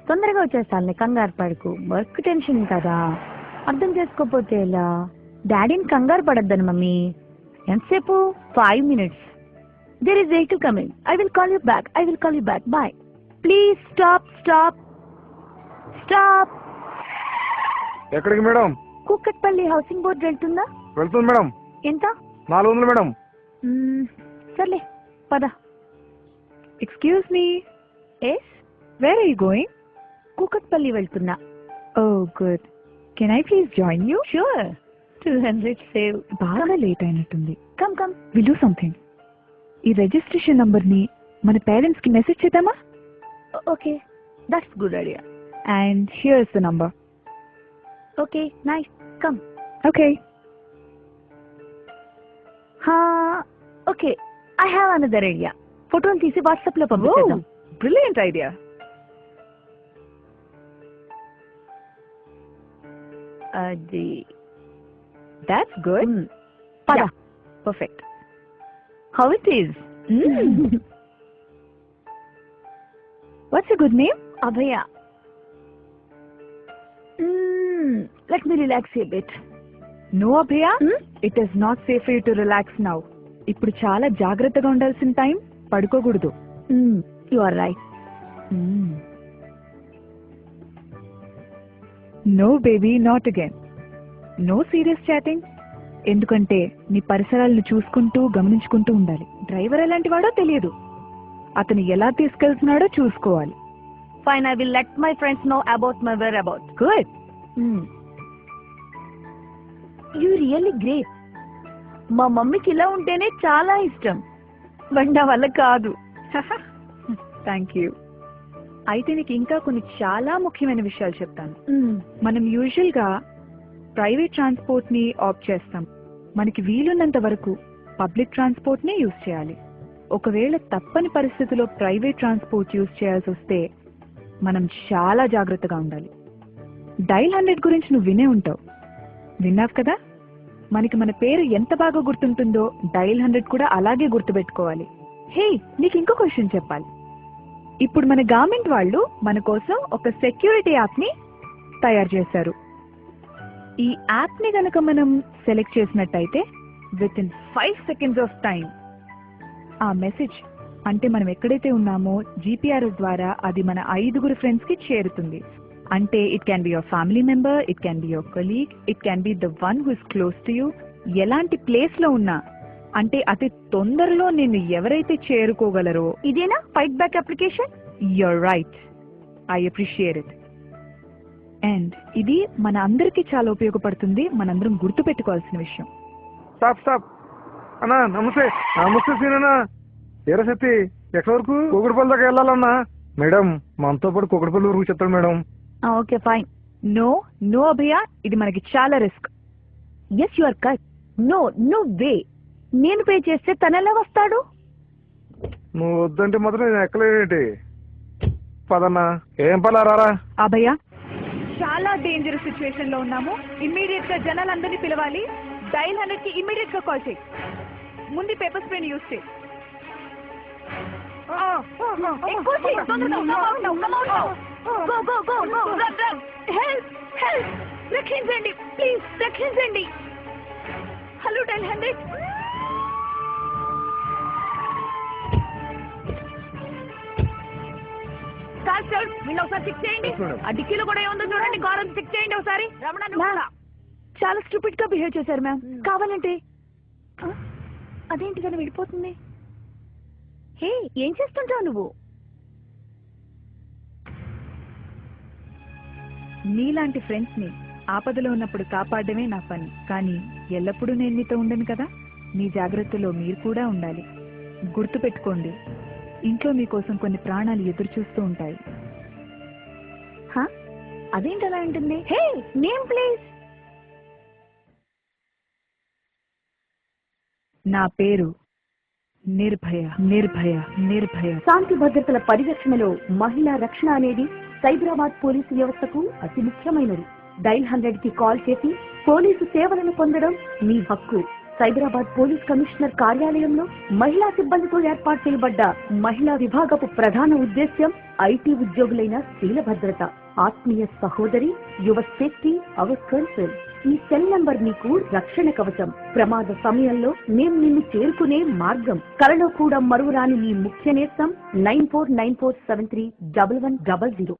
తొందరగా వచ్చేస్తాను, కంగారు పడకు. వర్క్ టెన్షన్ కదా, అర్థం చేసుకోపోతే ఎలా? డాడీని కంగారు పడద్దని మమ్మీ. ఎంతసేపు? 5 minutes. There is vehicle coming. I will call you back. I will call you back. Bye. Please stop. ఎక్కడికి మేడం? కూకట్పల్లి హౌసింగ్ బోర్డ్ వెళ్తుందా? వెళ్తుంది మేడం. ఎంత? 400 మేడం. సర్లే పద. Excuse me. Yes. Where are you going? Kukatpally వెళ్తున్నా. Oh good. Can I please join you? Sure. 200 save. బాగా late అయినట్టుంది. Come. Will do something. ఈ రిజిస్ట్రేషన్ నంబర్ ని మన పేరెంట్స్ కి మెసేజ్ చేద్దామా? Okay, that's good idea. And here is the number. Okay, nice. Come. Okay. Okay, I have another idea. ఫోటోలు తీసి WhatsApp లో పంపిద్దాం. Brilliant idea. అది దాట్స్ గుడ్. పద. Perfect. How it is? What's you good name? Abhaya. Let me relax a bit. No Abhaya, it is not safe for you to relax now. ఇప్పుడు చాలా జాగ్రత్తగా ఉండాల్సిన టైం. పడుకోకూడదు. You are right. No baby, not again. No serious chatting. ఎందుకంటే నీ పరిసరాలను చూసుకుంటూ గమనించుకుంటూ ఉండాలి. డ్రైవర్ ఎలాంటి వాడో తెలియదు, అతను ఎలా తీసుకెళ్తున్నాడో చూసుకోవాలి. Fine, I will let my friends know about my where about. Good. You really great. మా మమ్మీకి ఇలా ఉంటేనే చాలా ఇష్టం, బట్ నా వల్ల కాదు. Thank you. అయితే నీకు ఇంకా కొన్ని చాలా ముఖ్యమైన విషయాలు చెప్తాను. మనం యూజువల్ గా ప్రైవేట్ ట్రాన్స్పోర్ట్ ని ఆప్ట్ చేస్తాం. మనకి వీలున్నంత వరకు పబ్లిక్ ట్రాన్స్పోర్ట్ నే యూజ్ చేయాలి. ఒకవేళ తప్పని పరిస్థితిలో ప్రైవేట్ ట్రాన్స్పోర్ట్ యూజ్ చేయాల్సి వస్తే మనం చాలా జాగ్రత్తగా ఉండాలి. డైల్ 100 గురించి నువ్వు వినే ఉంటావు. విన్నావు కదా? మనకి మన పేరు ఎంత బాగా గుర్తుంటుందో డైల్ 100 కూడా అలాగే గుర్తుపెట్టుకోవాలి. హే, నీకు ఇంకో క్వశ్చన్ చెప్పాలి. ఇప్పుడు మన గవర్నమెంట్ వాళ్ళు మన కోసం ఒక సెక్యూరిటీ యాప్ ని తయారు చేశారు. ఈ యాప్ ని గనక మనం సెలెక్ట్ చేసినట్టయితే with in 5 seconds of time ఆ మెసేజ్, అంటే మనం ఎక్కడైతే ఉన్నామో జీపీఆర్ఎస్ ద్వారా అది మన 5 ఫ్రెండ్స్ కి చేరుతుంది. అంటే it can be your family member, it can be your colleague, it can be the one who is close to you. ఎలాంటి ప్లేస్ లో ఉన్నా, అంటే అతి తొందరలో నిన్ను ఎవరైతే చేరుకోగలరో. ఇదేనా fight back application? You're right. I appreciate it. And ఇది మన అందరికీ చాలా ఉపయోగపడుతుంది. మనందరం గుర్తు పెట్టుకోవాల్సిన విషయం. స్టాప్ అన్నా. నమస్తే సీనన్నా. ఏరా సత్తి, ఎక్కడి వరకు? కుక్కడపల్లి దాకా వెళ్ళాలన్నా. మేడం, మనతో పాటు కుక్కడపల్లి వరకు చెప్తాడు madam. Okay, fine. No Abhaya, ఇది మనకి చాలా risk. Yes, you are correct. No way. నేను పే చేస్తే తనెలా వస్తాడు? నువ్వు వద్దంటే మాత్రం నేను ఎక్కలేదేంటి? పదన్నా. ఏం పలా రారా. అభయ, చాలా డేంజరస్ సిచ్యువేషన్ లో ఉన్నాము. ఇమ్మీడియట్ గా జనాలందరినీ పిలవాలి. డైల్ 100 కి ఇమ్మీడియట్ గా కాల్ చేయి. ముందు పేపర్ స్ప్రే ని యూజ్ చేయి. రక్షించండి ప్లీజ్, రక్షించండి. Hello dial 100. కాన్స్టేబుల్, మీరు ఒకసారి చెక్ చేయండి. ఆ డిక్కీలో కూడా ఏముందో చూడండి. కార్ అంతా చెక్ చేయండి ఒకసారి. చాలా స్టూపిడ్ గా బిహేవ్ చేశారు మ్యామ్. కావాలంటే అదేంటి కానీ వెళ్ళిపోతుంది. హే, ఏం చేస్తుంటావు నువ్వు? నీలాంటి ఫ్రెండ్స్ ని ఆపదలో ఉన్నప్పుడు కాపాడమే నా పని. కానీ ఎల్లప్పుడూ నేను మీతో ఉండను కదా. మీ జాగ్రత్తలో మీరు కూడా ఉండాలి. గుర్తు పెట్టుకోండి, ఇంట్లో మీకోసం కొన్ని ప్రాణాలు ఎదురు చూస్తూ ఉంటాయి. అదేంటి అలా ఉంటుంది? హే, నేమ్ ప్లీజ్. నా పేరు నిర్భయ. శాంతి భద్రతల పరిరక్షణలో మహిళా రక్షణ అనేది సైబరాబాద్ పోలీసు వ్యవస్థకు అతి ముఖ్యమైనది. డైల్ 100 కి కాల్ చేసి పోలీసు సేవలను పొందడం మీ హక్కు. సైబరాబాద్ పోలీస్ కమిషనర్ కార్యాలయంలో మహిళా సిబ్బందితో ఏర్పాటు చేయబడ్డ మహిళా విభాగపు ప్రధాన ఉద్దేశ్యం ఐటీ ఉద్యోగులైన స్త్రీల భద్రత, ఆత్మీయ సహోదరి, యువర్ సేఫ్టీ అవర్ కన్సర్న్. ఈ సెల్ నంబర్ మీకు రక్షణ కవచం. ప్రమాద సమయంలో మేం నిన్ను చేరుకునే మార్గం. కలలో కూడా మరువరాని మీ ముఖ్య నేస్తం 9494731100.